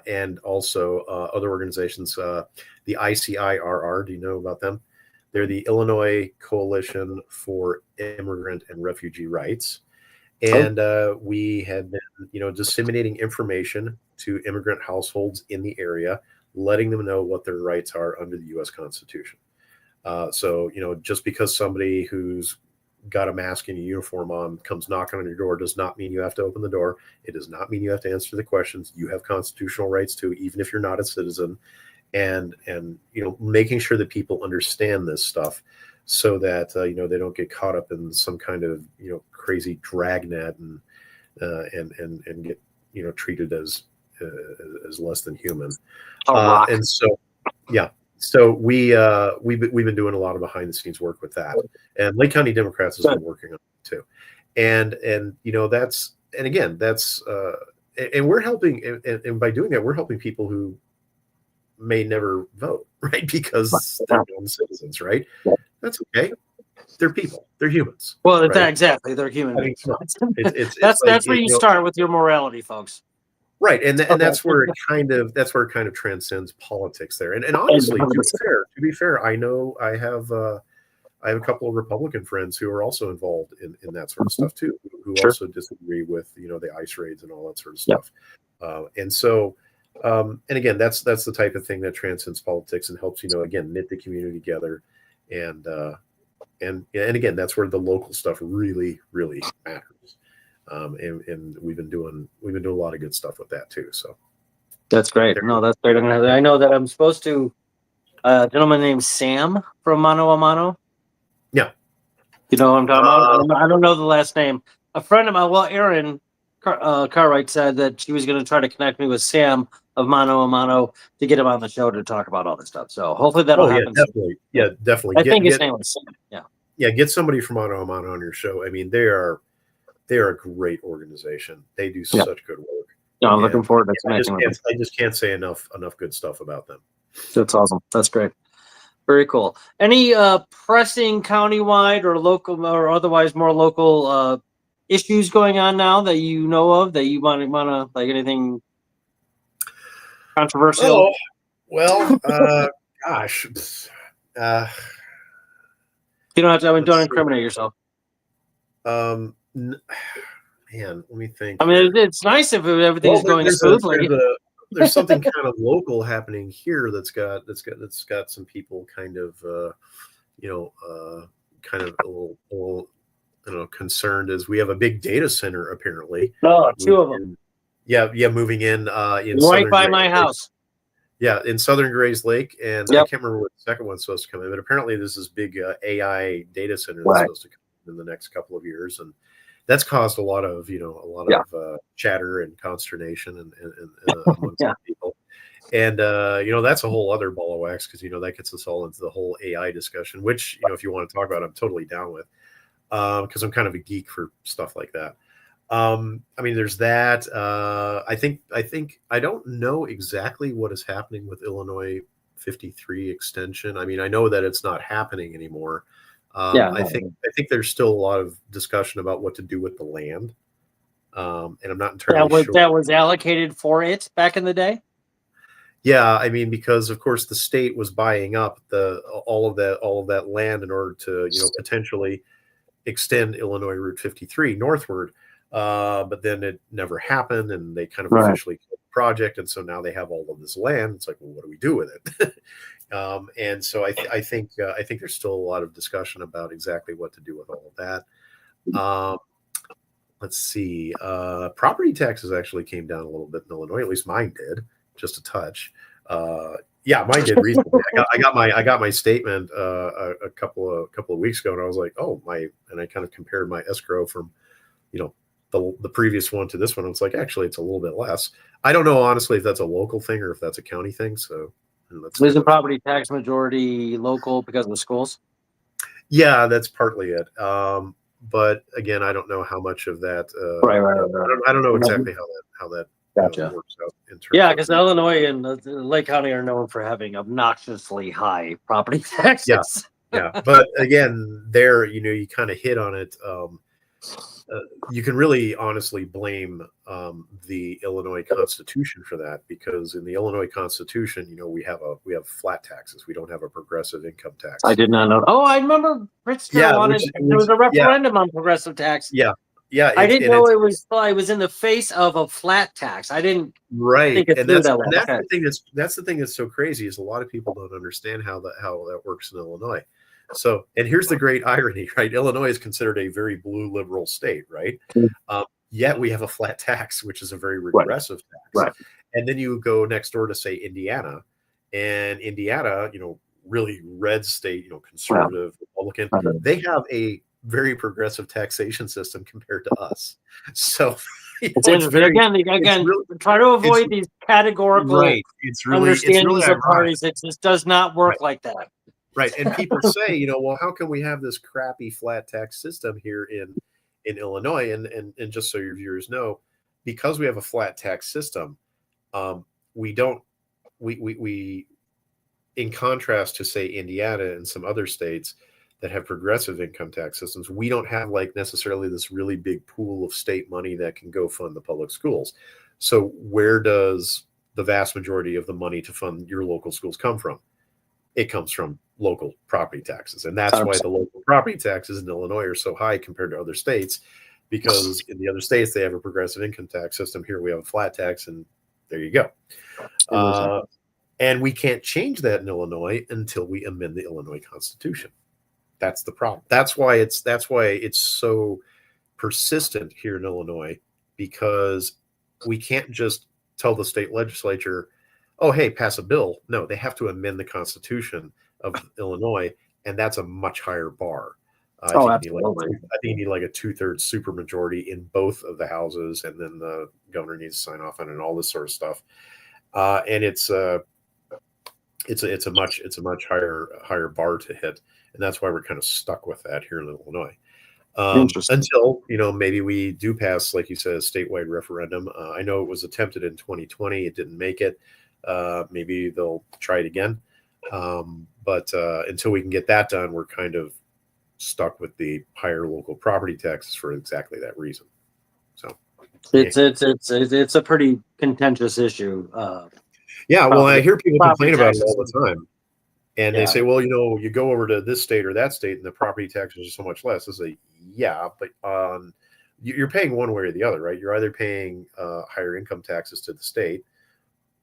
And also other organizations, the ICIRR. Do you know about them? They're the Illinois Coalition for Immigrant and Refugee Rights. And we have been, disseminating information to immigrant households in the area, letting them know what their rights are under the U.S. Constitution. So, just because somebody who's got a mask and a uniform on comes knocking on your door does not mean you have to open the door. It does not mean you have to answer the questions. You have constitutional rights too, even if you're not a citizen, and making sure that people understand this stuff so that they don't get caught up in some kind of crazy dragnet and get treated as less than human. And so yeah. So we've been doing a lot of behind the scenes work with that, and Lake County Democrats has been working on it too, and that's and we're helping, and by doing that we're helping people who may never vote, right? Because they're non-citizens, right? That's okay. They're people. They're humans. Well, right? Exactly. They're human beings. That's that's where you start with your morality, folks. Right, and that's where it kind of transcends politics there. And honestly, to be fair, I know I have a couple of Republican friends who are also involved in that sort of stuff too, who also disagree with the ICE raids and all that sort of stuff. And so, and again, that's the type of thing that transcends politics and helps again knit the community together, and again, that's where the local stuff really matters. And we've been doing a lot of good stuff with that too. So that's great. No, that's great. I know that I'm supposed to a gentleman named Sam from Mano a Mano. Yeah. You know what I'm talking about? I don't know the last name. A friend of mine, Erin Cartwright said that she was going to try to connect me with Sam of Mano a Mano to get him on the show to talk about all this stuff. So hopefully that'll happen. Definitely. Yeah, definitely. I think his name was Sam. Yeah. Yeah, get somebody from Mano a Mano on your show. I mean, they're a great organization. They do such good work. No, I'm looking forward to connecting with them. I just can't say enough good stuff about them. That's awesome. That's great. Very cool. Any pressing countywide or local or otherwise more local issues going on now that you know of that you want to like anything controversial? Oh, well, gosh. You don't have to. Don't incriminate yourself. Man, let me think. I mean, it's nice if everything's going smoothly. There's something kind of local happening here that's got some people kind of kind of a little concerned, as we have a big data center apparently. Oh, two of them. Yeah, moving in right by my house. Yeah, in Southern Grays Lake, and I can't remember what the second one's supposed to come in, but apparently there's this big AI data center that's supposed to come in the next couple of years, and that's caused a lot of chatter and consternation and amongst people, and that's a whole other ball of wax, because that gets us all into the whole AI discussion, which if you want to talk about, I'm totally down with, because I'm kind of a geek for stuff like that. I mean, there's that. I think I don't know exactly what is happening with Illinois 53 extension. I mean, I know that it's not happening anymore. I think there's still a lot of discussion about what to do with the land, and I'm not entirely sure that was allocated for it back in the day. Yeah, I mean, because of course the state was buying up all of that land in order to potentially extend Illinois Route 53 northward, but then it never happened, and they kind of officially killed the project, and so now they have all of this land. It's like, well, what do we do with it? And so I think there's still a lot of discussion about exactly what to do with all of that. Let's see. Property taxes actually came down a little bit in Illinois. At least mine did, just a touch. Yeah, mine did recently. I got my statement a couple of weeks ago, and I was like, and I kind of compared my escrow from, the previous one to this one. It's like, actually, it's a little bit less. I don't know honestly if that's a local thing or if that's a county thing. So. Isn't property tax majority local because of the schools? Yeah, that's partly it. But again, I don't know how much of that. I don't know exactly how that works out in terms. Yeah, because Illinois and Lake County are known for having obnoxiously high property taxes. Yeah. But again, there, you kind of hit on it. You can really honestly blame the Illinois Constitution for that, because in the Illinois Constitution, we have flat taxes. We don't have a progressive income tax. I did not know. Oh, I remember Pritzker wanted. There was a referendum on progressive tax. Yeah. I didn't know it was in the face of a flat tax. I didn't. Right, and that's the thing that's so crazy, is a lot of people don't understand how that works in Illinois. So, and here's the great irony, right? Illinois is considered a very blue liberal state, right? Yet we have a flat tax, which is a very regressive tax. Right. And then you go next door to, say, Indiana, and Indiana, really red state, conservative, Republican. They have a very progressive taxation system compared to us. So it's interesting. Again, really, try to avoid these categorical understandings of parties. It just does not work like that. Right. And people say, well, how can we have this crappy flat tax system here in Illinois? And just so your viewers know, because we have a flat tax system, we in contrast to, say, Indiana and some other states that have progressive income tax systems, we don't have like necessarily this really big pool of state money that can go fund the public schools. So where does the vast majority of the money to fund your local schools come from? It comes from local property taxes. And that's why the local property taxes in Illinois are so high compared to other states, because in the other states, they have a progressive income tax system. Here we have a flat tax, and there you go. And we can't change that in Illinois until we amend the Illinois Constitution. That's the problem. That's why it's so persistent here in Illinois, because we can't just tell the state legislature, oh, hey, pass a bill. No, they have to amend the Constitution of Illinois, and that's a much higher bar. I think you need like a 2/3 supermajority in both of the houses, and then the governor needs to sign off on it and all this sort of stuff. And it's a much higher bar to hit, and that's why we're kind of stuck with that here in Illinois. Until maybe we do pass, like you said, a statewide referendum. I know it was attempted in 2020; it didn't make it. Maybe they'll try it again. But until we can get that done, we're kind of stuck with the higher local property taxes for exactly that reason. So it's a pretty contentious issue. Well, I hear people complain about it all the time, and they say, well, you go over to this state or that state, and the property taxes are so much less. I say, but you're paying one way or the other, right? You're either paying higher income taxes to the state,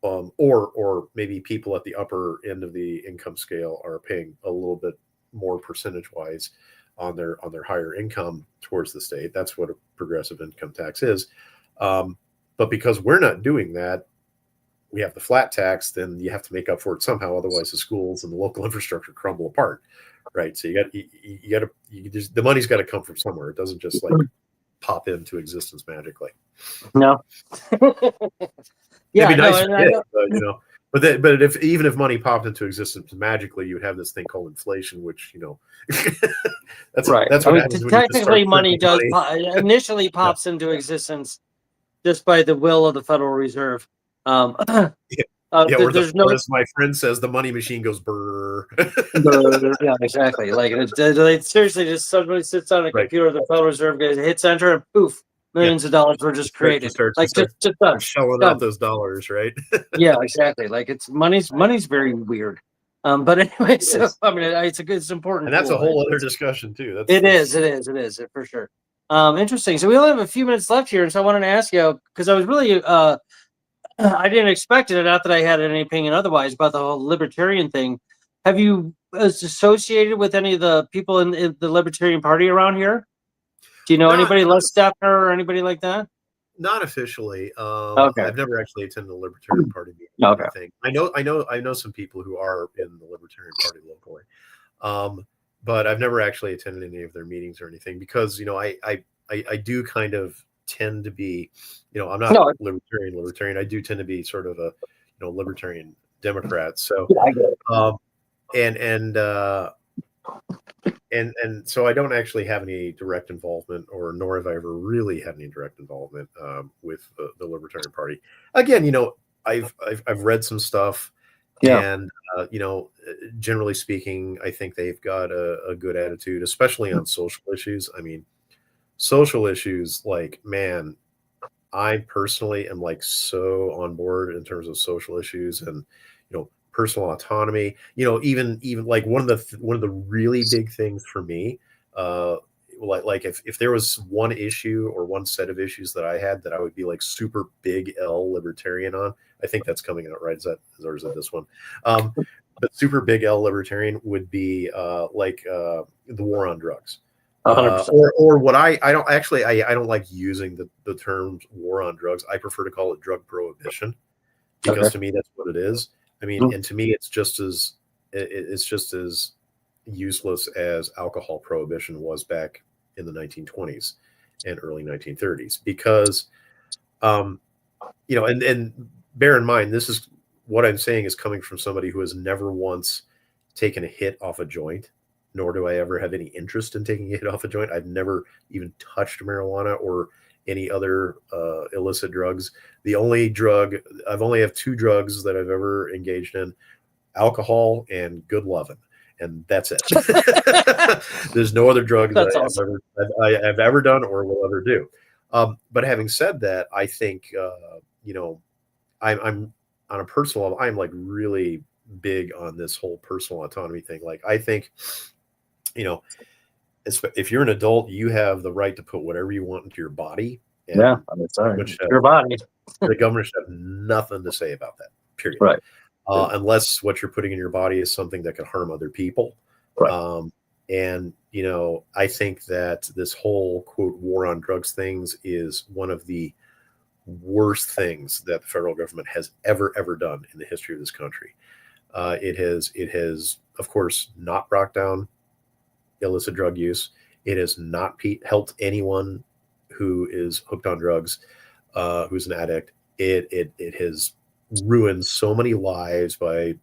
or maybe people at the upper end of the income scale are paying a little bit more percentage-wise on their higher income towards the state. That's what a progressive income tax is. But because we're not doing that, we have the flat tax, then you have to make up for it somehow. Otherwise, the schools and the local infrastructure crumble apart, right? So the money's got to come from somewhere. It doesn't just like pop into existence magically. No. It'd be nice but even if money popped into existence magically, you would have this thing called inflation, which that's right. That's what happens technically money initially pops into existence just by the will of the Federal Reserve. As my friend says, the money machine goes brrr. Yeah, exactly. Like it seriously, just somebody sits on a computer, the Federal Reserve goes, hits enter, and poof, millions of dollars were just created. Just shelling out those dollars, right? Yeah, exactly. Like money's very weird. But anyway, so I mean, it's important, and that's a whole other discussion too. It is for sure. Interesting. So we only have a few minutes left here, and so I wanted to ask you, because I was really I didn't expect it, not that I had any opinion otherwise, about the whole libertarian thing. Have you associated with any of the people in the Libertarian Party around here? Do you know anybody, Les Steffner or anybody like that? Not officially. Okay. I've never actually attended the Libertarian Party meeting. Okay. I think I know some people who are in the Libertarian Party locally, but I've never actually attended any of their meetings or anything, because I do kind of tend to be, I'm not libertarian. I do tend to be sort of a libertarian Democrat. So and so I don't actually have any direct involvement, nor have I ever really had any direct involvement with the Libertarian Party. Again, I've read some stuff, and generally speaking, I think they've got a good attitude, especially on social issues. I mean, social issues, like, man, I personally am like so on board in terms of social issues and personal autonomy. Even like one of the really big things for me, like if there was one issue or one set of issues that I had that I would be like super big L libertarian on, I think that's coming out right. Is that this one? But super big L libertarian would be like the war on drugs. Or what I don't like using the term war on drugs. I prefer to call it drug prohibition, because to me that's what it is. I mean, and to me it's just as useless as alcohol prohibition was back in the 1920s and early 1930s, because and bear in mind, this is what I'm saying is coming from somebody who has never once taken a hit off a joint, nor do I ever have any interest in taking a hit off a joint. I've never even touched marijuana or any other illicit drugs. I've only have two drugs that I've ever engaged in: alcohol and good lovin'. And that's it. There's no other drug that I've ever done or will ever do. But having said that, I think I'm on a personal level, I'm like really big on this whole personal autonomy thing. Like, I think, if you're an adult, you have the right to put whatever you want into your body. And yeah, I'm sorry. Your body. The government should have nothing to say about that. Period. Right. Unless what you're putting in your body is something that could harm other people. Right. And I think that this whole quote war on drugs things is one of the worst things that the federal government has ever done in the history of this country. It has, of course, not brought down illicit drug use. It has not helped anyone who is hooked on drugs, who's an addict. It has ruined so many lives by,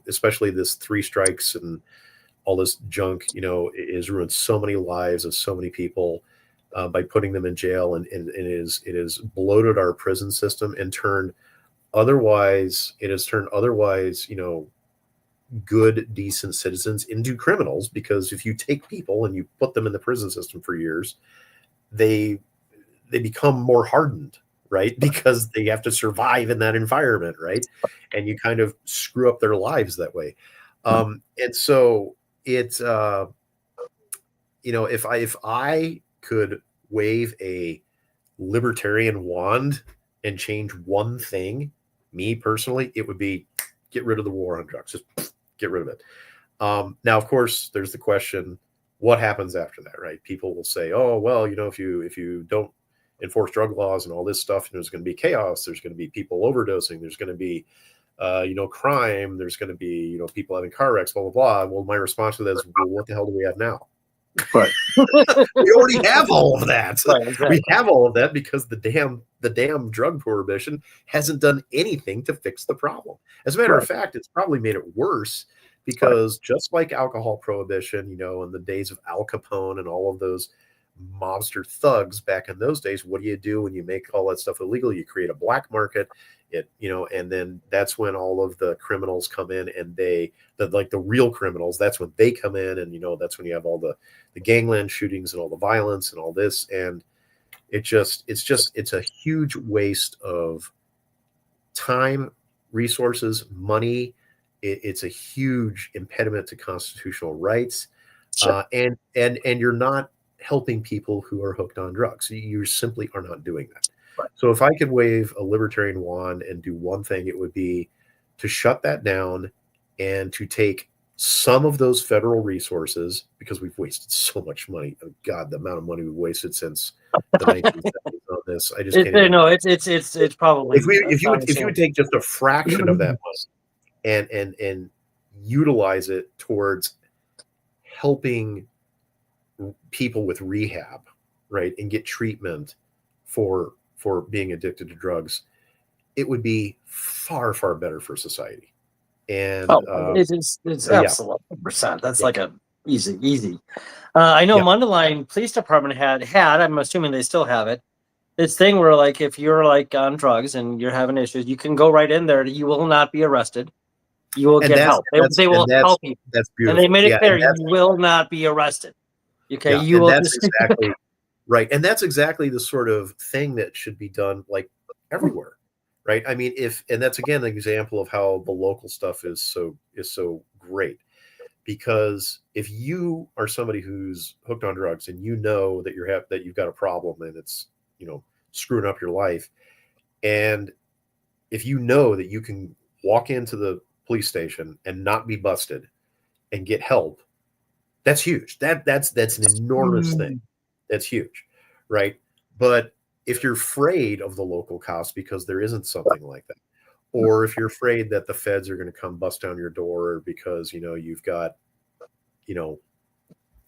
especially this 3 strikes and all this junk, it has ruined so many lives of so many people by putting them in jail, and it has bloated our prison system and turned otherwise good, decent citizens into criminals. Because if you take people and you put them in the prison system for years, they become more hardened, right? Because they have to survive in that environment, right? And you kind of screw up their lives that way. And so it's if I could wave a libertarian wand and change one thing, me personally, it would be get rid of the war on drugs. Just get rid of it. Now, of course, there's the question, what happens after that, right? People will say, oh, well, if you don't enforce drug laws and all this stuff, there's going to be chaos. There's going to be people overdosing. There's going to be, crime. There's going to be, people having car wrecks, blah, blah, blah. Well, my response to that is, well, what the hell do we have now? Right. We already have all of that. Right, exactly. We have all of that because the damn drug prohibition hasn't done anything to fix the problem. As a matter of fact, it's probably made it worse, because just like alcohol prohibition, in the days of Al Capone and all of those mobster thugs back in those days, what do you do when you make all that stuff illegal? You create a black market. And then that's when all of the criminals come in, and the real criminals, that's when they come in, and that's when you have all the gangland shootings and all the violence and all this. And it's a huge waste of time, resources, money. It's a huge impediment to constitutional rights. Sure. And you're not helping people who are hooked on drugs. You simply are not doing that. Right. So if I could wave a libertarian wand and do one thing, it would be to shut that down and to take some of those federal resources, because we've wasted so much money. Oh God, the amount of money we've wasted since the 1970s on this. I just can't even. No, it's probably if you would take just a fraction of that money and utilize it towards helping people with rehab, right, and get treatment for being addicted to drugs, it would be far, far better for society. And it's absolutely 100%. That's like a easy. I know Mundelein Police Department had. I'm assuming they still have it. This thing where, like, if you're like on drugs and you're having issues, you can go right in there. You will not be arrested. You will get help. They will help you. That's beautiful. And they made it clear you will not be arrested. Okay, you will. That's exactly right. And that's exactly the sort of thing that should be done, like, everywhere, right? I mean, and that's again an example of how the local stuff is so great. Because if you are somebody who's hooked on drugs and that you've got a problem and it's screwing up your life, and if you know that you can walk into the police station and not be busted and get help, that's huge. That's an enormous thing. That's huge, right? But if you're afraid of the local cops because there isn't something like that, or if you're afraid that the feds are going to come bust down your door because you've got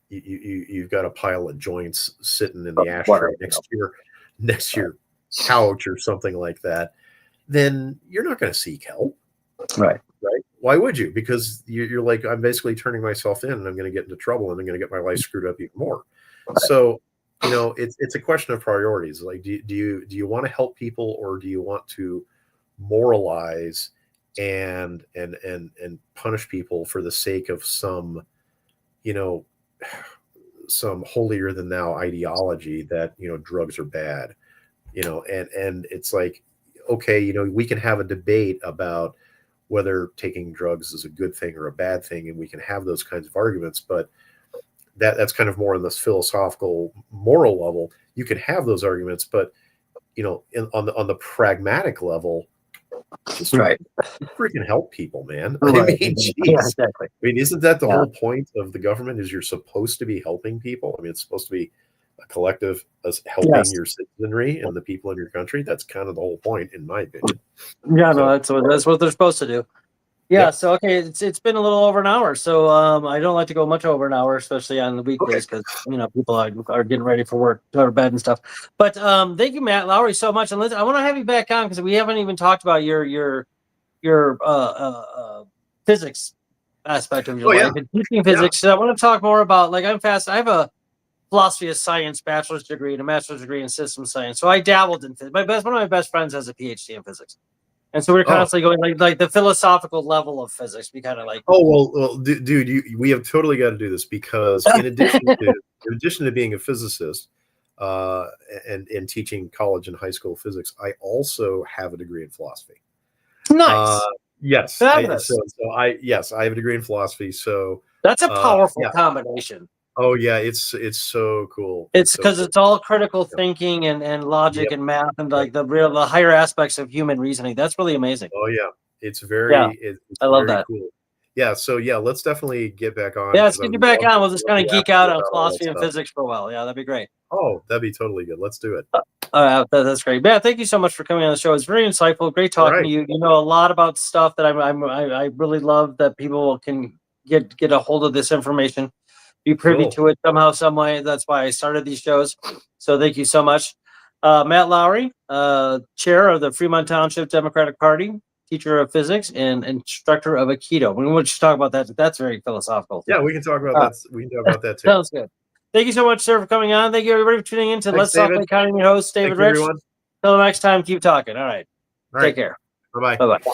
you've got a pile of joints sitting in the ashtray next to your couch or something like that, then you're not going to seek help. Right. Why would you? Because you're like, I'm basically turning myself in and I'm going to get into trouble and I'm going to get my life screwed up even more. Right. So, it's a question of priorities. Like, do you want to help people, or do you want to moralize and punish people for the sake of some holier than thou ideology that, drugs are bad, and it's like, okay, we can have a debate about whether taking drugs is a good thing or a bad thing, and we can have those kinds of arguments, but that's kind of more on this philosophical, moral level. You can have those arguments, but on the pragmatic level, just freaking help people, man. Right. I mean, geez. Yeah, exactly. I mean, isn't that the whole point of the government? Is you're supposed to be helping people? I mean, it's supposed to be a collective helping your citizenry and the people in your country. That's kind of the whole point, in my opinion. Yeah, no, that's what they're supposed to do. Yeah. Yep. So okay, it's been a little over an hour. So I don't like to go much over an hour, especially on the weekdays, because people are getting ready for work, go to bed and stuff. But thank you, Matt Lowry, so much. And listen, I want to have you back on because we haven't even talked about your physics aspect of your life and teaching physics. So I want to talk more about, like, I have a philosophy of science bachelor's degree and a master's degree in systems science. So I dabbled in physics. One of my best friends has a PhD in physics. And so we're constantly going like the philosophical level of physics. We kind of like. Oh well, dude, we have totally got to do this, because in addition to being a physicist and teaching college and high school physics, I also have a degree in philosophy. Nice. Yes. I have a degree in philosophy. So that's a powerful combination. Oh yeah, it's so cool. It's because it's all critical thinking and logic and math and like the higher aspects of human reasoning. That's really amazing. Oh yeah, it's very. I love that. Cool. Yeah, so let's definitely get back on. Yeah, let's get you back on. We'll just kind of geek out on philosophy and physics for a while. Yeah, that'd be great. Oh, that'd be totally good. Let's do it. That's great. Yeah, thank you so much for coming on the show. It's very insightful. Great talking to you. You know a lot about stuff that I really love that people can get a hold of this information. Be privy to it somehow, some way. That's why I started these shows. So thank you so much. Matt Lowry, chair of the Fremont Township Democratic Party, teacher of physics, and instructor of Aikido. We want to talk about that. That's very philosophical. Yeah, we can talk about that. We can talk about that too. Sounds good. Thank you so much, sir, for coming on. Thank you, everybody, for tuning in to Let's Talk Lake County. Your host, David Rich. Until next time, keep talking. All right. Take care. Bye-bye. Bye-bye.